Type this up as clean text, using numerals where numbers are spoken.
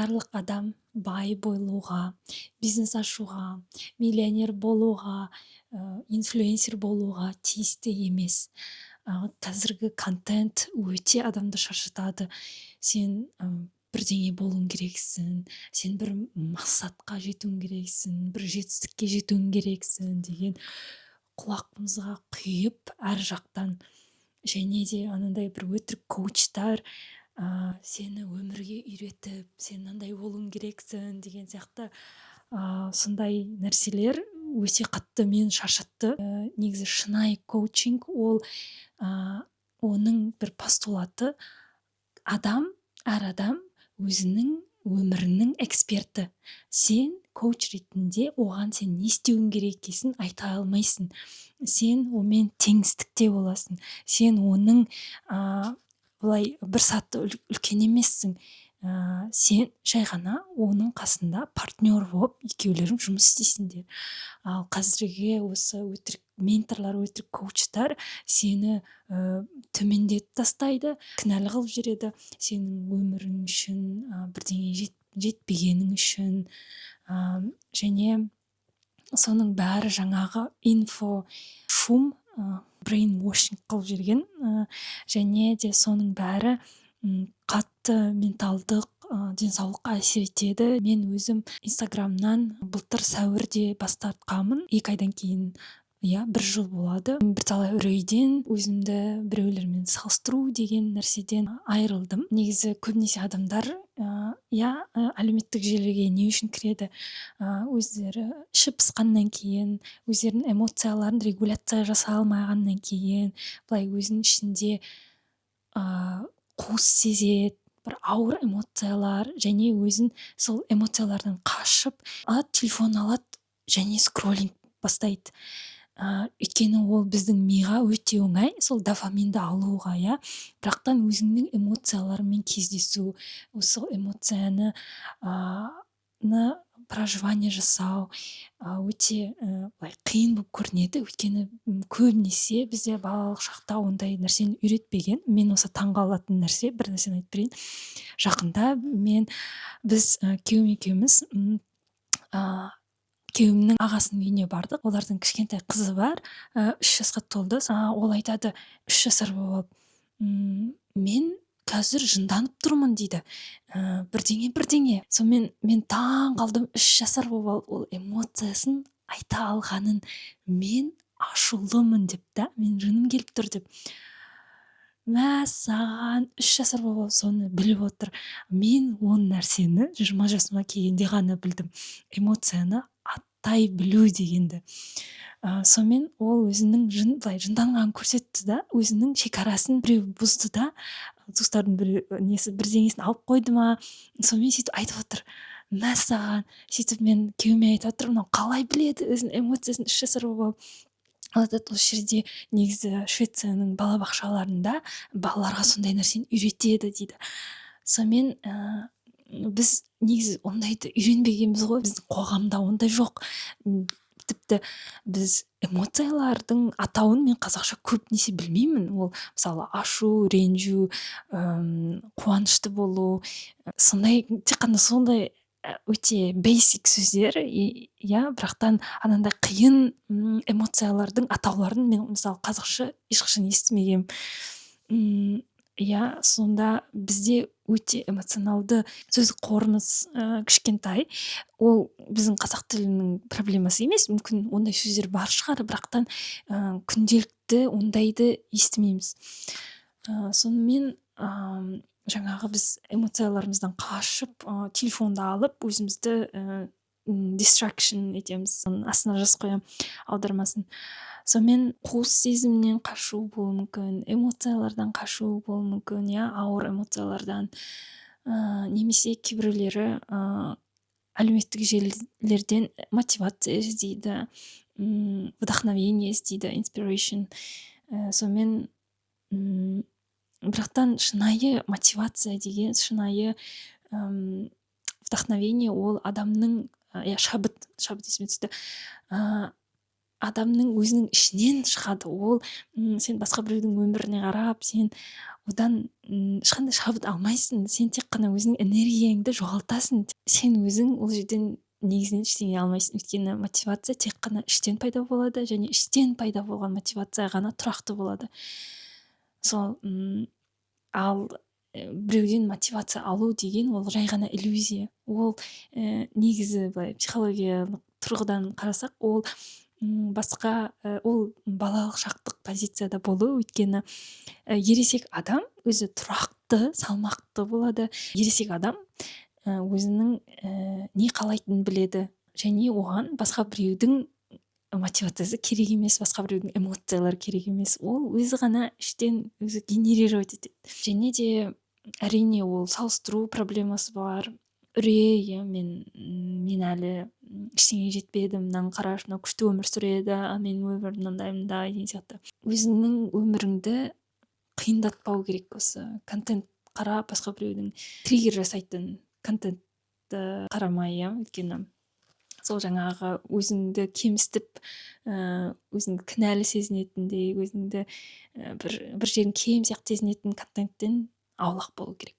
барлық адам бай болуға, бизнес ашуға, миллионер болуға, инфлюенсер болуға тиісті емес. Қазіргі контент өте адамды шаршатады. Сен бірдеңе болуың керексің, сен бір мақсатқа жетуің керексің, бір жетістікке жетуің керексің деген құлағымызға құйып әр жақтан. Және де анандай бір өтірік коучтар сені өмірге үйретіп, сен мынандай болуың керексің деген сияқты сондай нәрселер өте қатты мені шаршатты. Негізі шынайы коучинг ол оның бір постулаты әр адам өзінің өмірінің эксперті. Сен коуч ретінде оған сен не істеуің керек екенін айта алмайсың. Сен онымен теңсіздікте боласың. Сен оның былай бір саты үлкен емессің. Сен жай ғана оның қасында партнер болып екеулерің жұмыс істейсіңдер. Ал қазіргі осы өтірік менторлар, өтірік коучтар сені төмендетіп тастайды, кінәлі қылып жібереді. Сенің өмірің үшін, бірдеңе жетпегенің үшін, және соның бәрі жаңағы шум, брейнвошинг қылып жүрген, және де соның бәрі қатты менталдық денсаулыққа әсер етеді. Мен өзім инстаграмнан былтыр сәуірде бас тартқанмын. 2 айдан кейін 1 жыл болады. Бірталай үрейден, өзімді біреулермен салыстыру деген нәрседен айырылдым. Негізі көбінесе адамдар әлеуметтік желіге не үшін кіреді? Өздері іші пысқаннан кейін, өздерінің эмоцияларын регуляция жасай алмағаннан кейін, былай өзінің ішінде қуыс сезеді, бір ауыр эмоциялар, және өзін сол эмоциялардан қашып телефон алады және скроллинг бастайды. Өйткені ол біздің миға өте оңай, сол дофаминді алуға, бірақтан өзіңнің эмоцияларымен кездесу, осы эмоцияны проживание жасау өте қиын болып көрінеді. Өйткені көбінесе бізде балалық шақта ондай нәрсені үйретпеген. Мен осы таңғалатын нәрсе, бір нәрсені айтып берейін. Жақында біз күйеуім екеуміз күйеуімнің ағасының үйіне бардық. Олардың кішкентай қызы бар, 3 жасқа толды. Ол айтады, 3 жасар болып, мен қазір жынданып тұрмын дейді. Бірдеңе. Сонымен мен таң қалдым, 3 жасар болып ол эмоциясын айта алғанын. Мен ашулымын деп мен жыным келіп тұр деп. Мәссаған, 3 жасар болып соны біліп отыр. Мен он нәрсені 20 жасыма келгенде ғана білдім. Эмоцияны аттай білу дегенді. Сонымен ол өзінің жынданғанын көрсетті да, өзінің шекарасын біреу бұзды да, туыстардың бірдеңесін алып қойды ма, сонымен сөйтіп айтып отыр. Мәссаған, сөйтіп мен күйеуіме айтып отыр, мынау қалай біледі өзінің эмоциясын 3 жасар болып. Осы жерде негізі Швецияның балабақшаларында балаларға сондай нәрсені үйретеді дейді. Сонымен біз негізі ондайды үйренбегенбіз ғой, біздің қоғамда ондай жоқ. Тіпті біз эмоциялардың атауын мен қазақша көбінесе білмеймін. Ол мысалы ашу, ренжу, қуанышты болу, сондай, тек қана сондай өте бейсик сөздер, бірақтан анандай қиын эмоциялардың атауларын мен мысалы қазақша ешқашан естімегенмін. Сонда бізде өте эмоционалды сөз қорымыз кішкентай. Ол біздің қазақ тілінің проблемасы емес, мүмкін ондай сөздер бар шығар, бірақтан күнделікті ондайды естімейміз. Сонымен жаңағы біз эмоцияларымыздан қашып, телефонды алып, өзімізді distraction етеміз. Астына жазып қоямын аудармасын. Сонымен қуыс сезімнен қашу болуы мүмкін, эмоциялардан қашу болуы мүмкін, ауыр эмоциялардан. Немесе кейбіреулері әлеуметтік желілерден мотивация іздейді, вдохновение іздейді, inspiration. Сонымен бірақтан шынайы мотивация деген, шынайы вдохновение ол адамның шабыт есіме түсті. адамның өзінің ішінен шығады. Ол сен басқа біреудің өміріне қарап, сен одан ешқандай шабыт алмайсың. Сен тек қана өзіңнің энергияңды жоғалтасың. Сен өзің ол жерден негізінен ештеңе алмайсың. Өйткені мотивация тек қана іштен пайда болады, және іштен пайда болған мотивация ғана тұрақты болады. Сол ал біреуден мотивация алу деген ол жай ғана иллюзия. Ол негізі былай психологиялық тұрғыдан қарасақ, ол басқа ол балалық шақтық позицияда болу. Өйткені ересек адам өзі тұрақты, салмақты болады. Ересек адам өзінің не қалайтынын біледі, және оған басқа біреудің мотивациясы керек емес, басқа біреудің эмоциялары керек емес. Ол өзі ғана іштен өзі генерировать етеді. Және де әрине ол салыстыру проблемасы бар. Үрей, мен әлі ештеңеге жетпедім, мынаны қарашы, мынау күшті өмір сүреді, ал менің өмірім мынандай деген сияқты. Өзіңнің өміріңді қиындатпау керек. Осы контент қарап, басқа біреудің триггер жасайтын контентті қарамай, өйткені сол жаңағы өзіңді кемсітіп, өзіңді кінәлі сезінетіндей, өзіңді бір жерің кем сияқты сезінетін контенттен аулақ болу керек.